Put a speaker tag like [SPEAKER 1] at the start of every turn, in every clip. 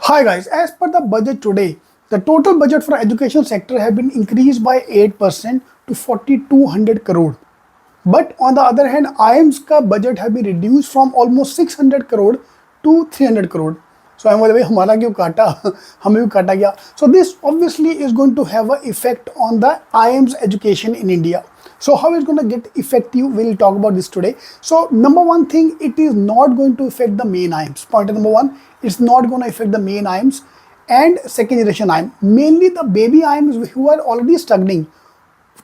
[SPEAKER 1] Hi guys, as per the budget today, the total budget for education sector have been increased by 8% to 4200 crore. But on the other hand, IIM's का budget have been reduced from almost 600 crore to 300 crore. So I'm बोले भाई हमारा क्यों काटा हमें भी काटा गया. So this obviously is going to have an effect on the IIM's education in India. So how it's going to get effective, we'll talk about this today. So number one thing, it is not going to affect the main IIMs. Point number one, it's not going to affect the main IIMs and second generation IIM. Mainly the baby IIMs who are already struggling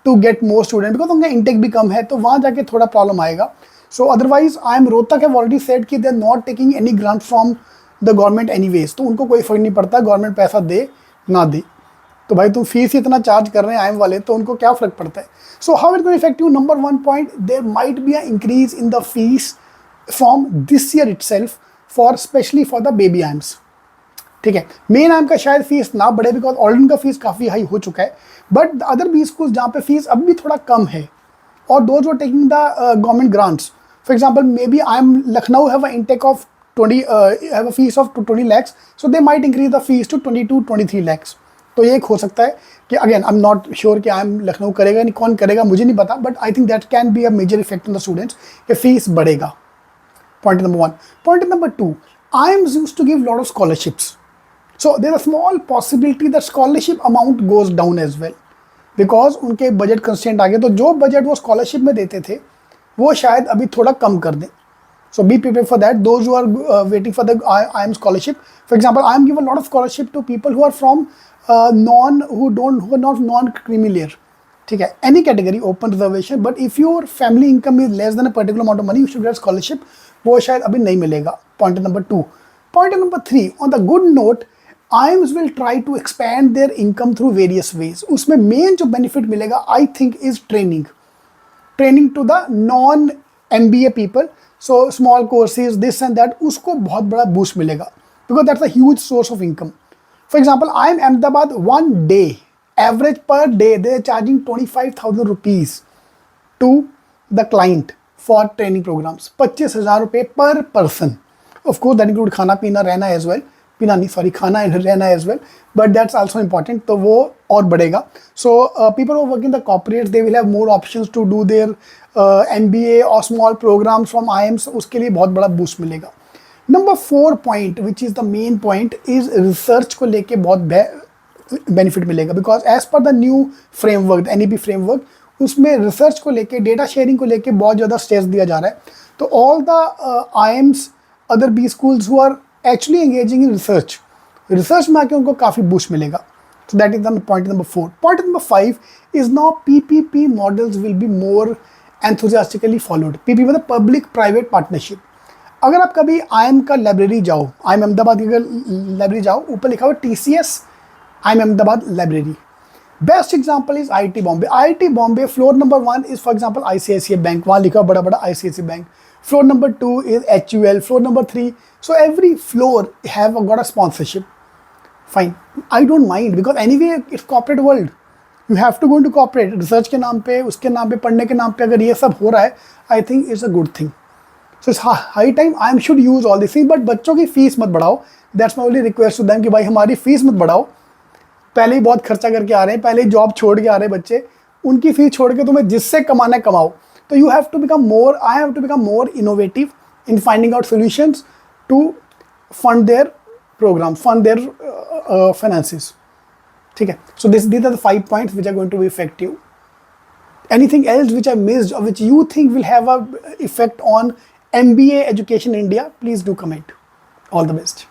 [SPEAKER 1] to get more students because उनका intake भी कम है तो वहाँ जाके थोड़ा problem आएगा. So otherwise IIM Rohtak have already said कि they are not taking any grant from the government anyways. तो उनको कोई फर्क नहीं पड़ता गवर्नमेंट पैसा दे ना दे. तो भाई तुम फीस इतना चार्ज कर रहे हैं आईएम वाले तो उनको क्या फर्क पड़ता है. So how it going effective. Number one point, there might be a increase in the fees from this year itself for specially for the baby IIMs. ठीक है, मेन आईएम का शायद फीस ना बढ़े बिकॉज ऑलरेडी उनका fees काफ़ी high हो चुका है. But the other B school जहाँ पे फीस अब भी थोड़ा कम है और those were taking the government grants. For example may be I M Lucknow have a intake of 20 have a fees of 20 lakhs, so they might increase the fees to 22-23 lakhs. तो ये एक हो सकता है कि again I am not sure कि आई M Lucknow करेगा नहीं कौन करेगा मुझे नहीं पता, but I think that can be a major effect on the students कि फीस बढ़ेगा. Point number one. Point number two, I am used to give lot of scholarships. So there a small possibility that scholarship amount goes down as well because उनके budget constraint आ गए. तो जो budget वो scholarship में देते थे वो शायद अभी थोड़ा कम कर दें. So be prepared for that. Those who are waiting for the IIM scholarship, for example, I am given a lot of scholarship to people who are from who are not non-creamy layer. ठीक है, any category open reservation. But if your family income is less than a particular amount of money, you should get scholarship. वो शायद अभी नहीं मिलेगा. Point number two. Point number three. On the good note, IIMs will try to expand their income through various ways. उसमें main जो benefit मिलेगा, I think, is training. Training to the non-MBA people. So small courses, this and that, उसको बहुत बड़ा boost मिलेगा because that's a huge source of income. For example, I am Ahmedabad one day, average per day, they are charging 25,000 rupees to the client for training programs. 25,000 रुपये per person. Of course, that include खाना पीना रहना as well. पीना नहीं, sorry, खाना रहना as well. But that's also important. तो वो और बढ़ेगा. So people who work in the corporates, they will have more options to do their MBA और small programs from IIMs. उसके लिए बहुत बड़ा boost मिलेगा. Number 4 point, which is the main point, is research को लेके बहुत benefit मिलेगा because as per the new framework, the NEP framework, उसमें research को लेके data sharing को लेके बहुत ज़्यादा stress दिया जा रहा है. तो all the IIMs, other B schools who are actually engaging in research में आके उनको काफ़ी boost मिलेगा. So that is the point number 4. Point number 5 is now PPP models will be more enthusiastically followed. PPP मतलब public private partnership. अगर आप कभी IIM का लाइब्रेरी जाओ, IIM अहमदाबाद की लाइब्रेरी जाओ, ऊपर लिखा हुआ TCS IIM Ahmedabad library. Best example is IIT Bombay. IIT Bombay floor number 1 is for example ICICI Bank. वहाँ लिखा बड़ा बड़ा ICICI Bank. Floor number 2 is HUL. Floor number 3. So every floor have got a sponsorship. Fine. I don't mind because anyway it's corporate world. You have to go into corporate. Research के नाम पे, उसके नाम पे, पढ़ने के नाम पे अगर ये सब हो रहा है, I think it's a good thing. So it's high time I should use all these things. But बच्चों की फीस मत बढ़ाओ. That's my only request to them कि भाई हमारी फीस मत बढ़ाओ. पहले ही बहुत खर्चा करके आ रहे हैं, पहले ही जॉब छोड़ के आ रहे हैं बच्चे, उनकी फीस छोड़ के तुम्हें जिससे कमाना है कमाओ. तो you have to become more, I have to become more innovative in finding out solutions to fund their program, fund their finances. ठीक है, so these are the 5 points which are going to be effective. Anything else which I missed or which you think will have a effect on MBA education in India, please do comment. All the best.